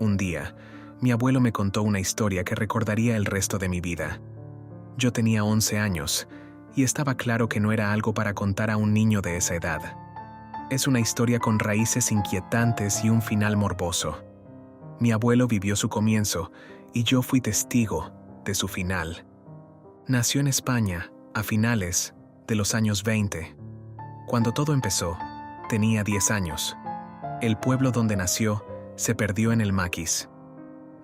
Un día, mi abuelo me contó una historia que recordaría el resto de mi vida. Yo tenía 11 años, y estaba claro que no era algo para contar a un niño de esa edad. Es una historia con raíces inquietantes y un final morboso. Mi abuelo vivió su comienzo, y yo fui testigo de su final. Nació en España, a finales de los años 20. Cuando todo empezó, tenía 10 años. El pueblo donde nació se perdió en el Maquis.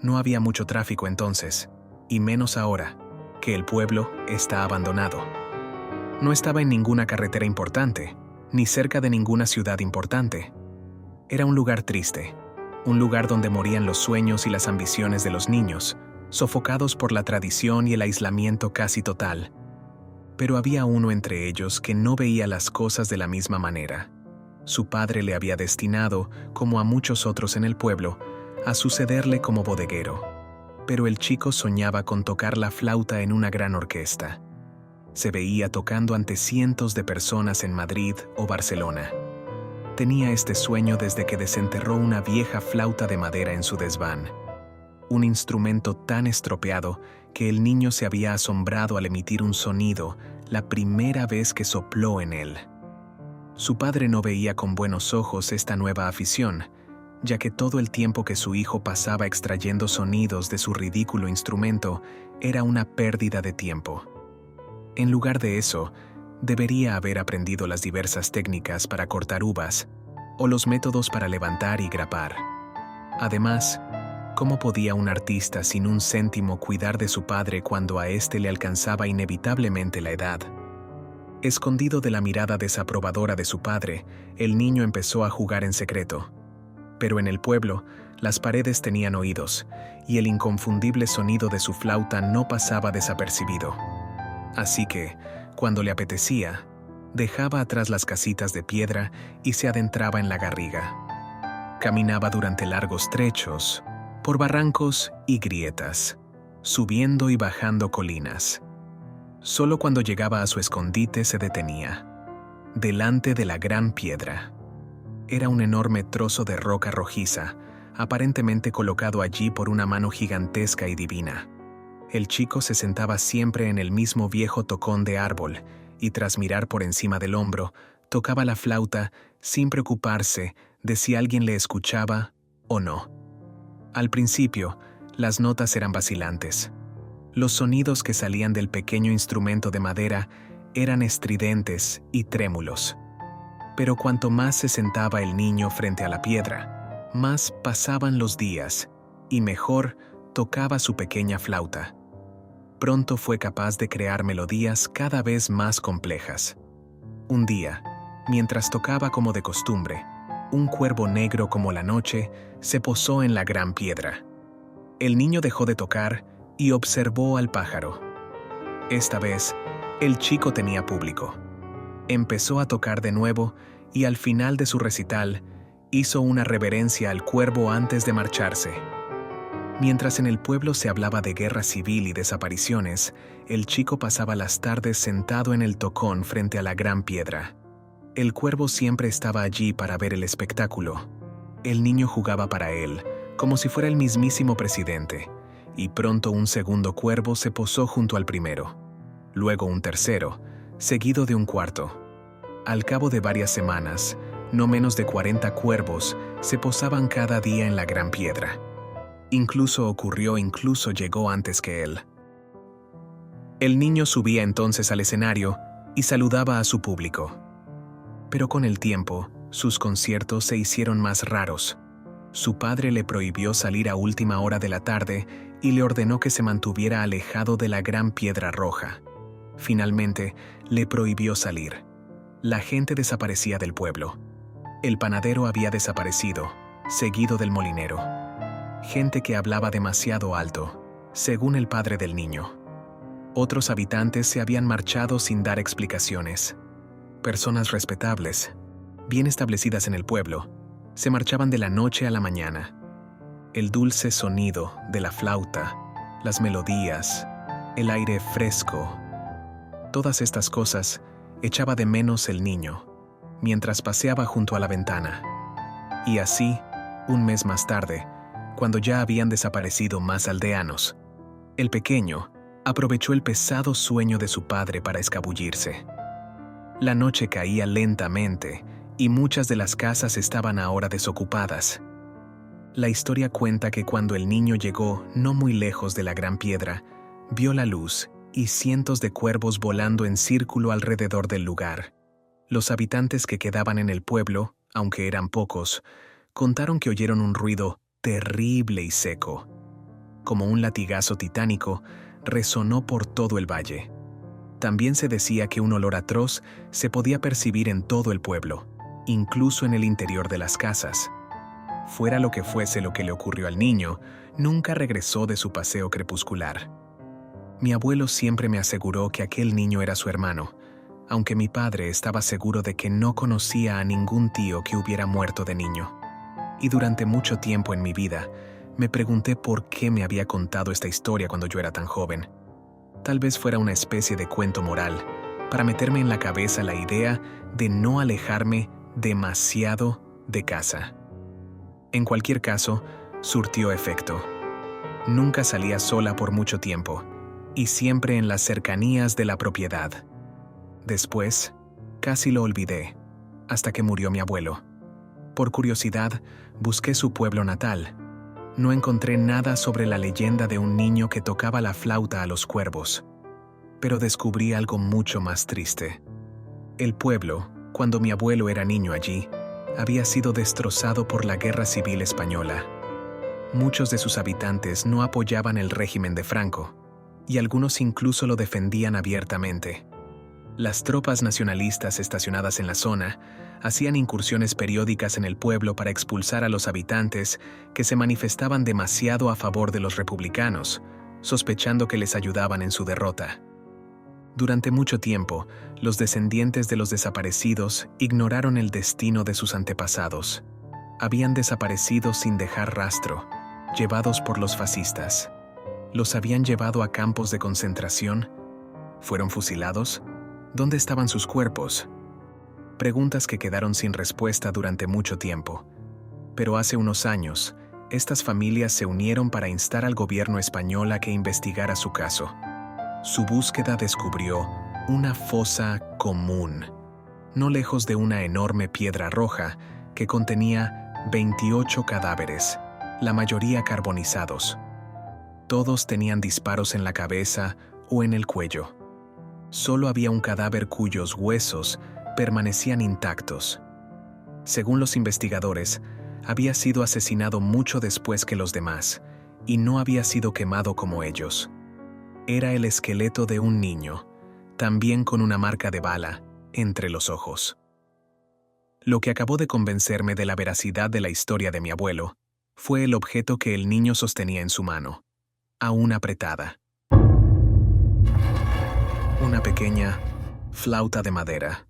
No había mucho tráfico entonces, y menos ahora, que el pueblo está abandonado. No estaba en ninguna carretera importante, ni cerca de ninguna ciudad importante. Era un lugar triste, un lugar donde morían los sueños y las ambiciones de los niños, sofocados por la tradición y el aislamiento casi total. Pero había uno entre ellos que no veía las cosas de la misma manera. Su padre le había destinado, como a muchos otros en el pueblo, a sucederle como bodeguero. Pero el chico soñaba con tocar la flauta en una gran orquesta. Se veía tocando ante cientos de personas en Madrid o Barcelona. Tenía este sueño desde que desenterró una vieja flauta de madera en su desván. Un instrumento tan estropeado que el niño se había asombrado al emitir un sonido la primera vez que sopló en él. Su padre no veía con buenos ojos esta nueva afición, ya que todo el tiempo que su hijo pasaba extrayendo sonidos de su ridículo instrumento era una pérdida de tiempo. En lugar de eso, debería haber aprendido las diversas técnicas para cortar uvas o los métodos para levantar y grapar. Además, ¿cómo podía un artista sin un céntimo cuidar de su padre cuando a éste le alcanzaba inevitablemente la edad? Escondido de la mirada desaprobadora de su padre, el niño empezó a jugar en secreto. Pero en el pueblo, las paredes tenían oídos, y el inconfundible sonido de su flauta no pasaba desapercibido. Así que, cuando le apetecía, dejaba atrás las casitas de piedra y se adentraba en la garriga. Caminaba durante largos trechos, por barrancos y grietas, subiendo y bajando colinas. Solo cuando llegaba a su escondite se detenía, delante de la gran piedra. Era un enorme trozo de roca rojiza, aparentemente colocado allí por una mano gigantesca y divina. El chico se sentaba siempre en el mismo viejo tocón de árbol y tras mirar por encima del hombro, tocaba la flauta sin preocuparse de si alguien le escuchaba o no. Al principio, las notas eran vacilantes. Los sonidos que salían del pequeño instrumento de madera eran estridentes y trémulos. Pero cuanto más se sentaba el niño frente a la piedra, más pasaban los días y mejor tocaba su pequeña flauta. Pronto fue capaz de crear melodías cada vez más complejas. Un día, mientras tocaba como de costumbre, un cuervo negro como la noche se posó en la gran piedra. El niño dejó de tocar y observó al pájaro. Esta vez, el chico tenía público. Empezó a tocar de nuevo y al final de su recital, hizo una reverencia al cuervo antes de marcharse. Mientras en el pueblo se hablaba de guerra civil y desapariciones, el chico pasaba las tardes sentado en el tocón frente a la gran piedra. El cuervo siempre estaba allí para ver el espectáculo. El niño jugaba para él, como si fuera el mismísimo presidente, y pronto un segundo cuervo se posó junto al primero. Luego un tercero, seguido de un cuarto. Al cabo de varias semanas, no menos de 40 cuervos se posaban cada día en la gran piedra. Incluso llegó antes que él. El niño subía entonces al escenario y saludaba a su público. Pero con el tiempo, sus conciertos se hicieron más raros. Su padre le prohibió salir a última hora de la tarde y le ordenó que se mantuviera alejado de la gran piedra roja. Finalmente, le prohibió salir. La gente desaparecía del pueblo. El panadero había desaparecido, seguido del molinero. Gente que hablaba demasiado alto, según el padre del niño. Otros habitantes se habían marchado sin dar explicaciones. Personas respetables, bien establecidas en el pueblo, se marchaban de la noche a la mañana. El dulce sonido de la flauta, las melodías, el aire fresco, todas estas cosas echaba de menos el niño, mientras paseaba junto a la ventana. Y así, un mes más tarde, cuando ya habían desaparecido más aldeanos. El pequeño aprovechó el pesado sueño de su padre para escabullirse. La noche caía lentamente y muchas de las casas estaban ahora desocupadas. La historia cuenta que cuando el niño llegó no muy lejos de la gran piedra, vio la luz y cientos de cuervos volando en círculo alrededor del lugar. Los habitantes que quedaban en el pueblo, aunque eran pocos, contaron que oyeron un ruido terrible y seco. Como un latigazo titánico, resonó por todo el valle. También se decía que un olor atroz se podía percibir en todo el pueblo, incluso en el interior de las casas. Fuera lo que fuese lo que le ocurrió al niño, nunca regresó de su paseo crepuscular. Mi abuelo siempre me aseguró que aquel niño era su hermano, aunque mi padre estaba seguro de que no conocía a ningún tío que hubiera muerto de niño. Y durante mucho tiempo en mi vida, me pregunté por qué me había contado esta historia cuando yo era tan joven. Tal vez fuera una especie de cuento moral, para meterme en la cabeza la idea de no alejarme demasiado de casa. En cualquier caso, surtió efecto. Nunca salía sola por mucho tiempo, y siempre en las cercanías de la propiedad. Después, casi lo olvidé, hasta que murió mi abuelo. Por curiosidad, busqué su pueblo natal. No encontré nada sobre la leyenda de un niño que tocaba la flauta a los cuervos. Pero descubrí algo mucho más triste. El pueblo, cuando mi abuelo era niño allí, había sido destrozado por la Guerra Civil Española. Muchos de sus habitantes no apoyaban el régimen de Franco, y algunos incluso lo defendían abiertamente. Las tropas nacionalistas estacionadas en la zona hacían incursiones periódicas en el pueblo para expulsar a los habitantes que se manifestaban demasiado a favor de los republicanos, sospechando que les ayudaban en su derrota. Durante mucho tiempo, los descendientes de los desaparecidos ignoraron el destino de sus antepasados. Habían desaparecido sin dejar rastro, llevados por los fascistas. ¿Los habían llevado a campos de concentración? ¿Fueron fusilados? ¿Dónde estaban sus cuerpos? Preguntas que quedaron sin respuesta durante mucho tiempo. Pero hace unos años, estas familias se unieron para instar al gobierno español a que investigara su caso. Su búsqueda descubrió una fosa común, no lejos de una enorme piedra roja que contenía 28 cadáveres, la mayoría carbonizados. Todos tenían disparos en la cabeza o en el cuello. Solo había un cadáver cuyos huesos permanecían intactos. Según los investigadores, había sido asesinado mucho después que los demás, y no había sido quemado como ellos. Era el esqueleto de un niño, también con una marca de bala entre los ojos. Lo que acabó de convencerme de la veracidad de la historia de mi abuelo fue el objeto que el niño sostenía en su mano, aún apretada. Una pequeña flauta de madera.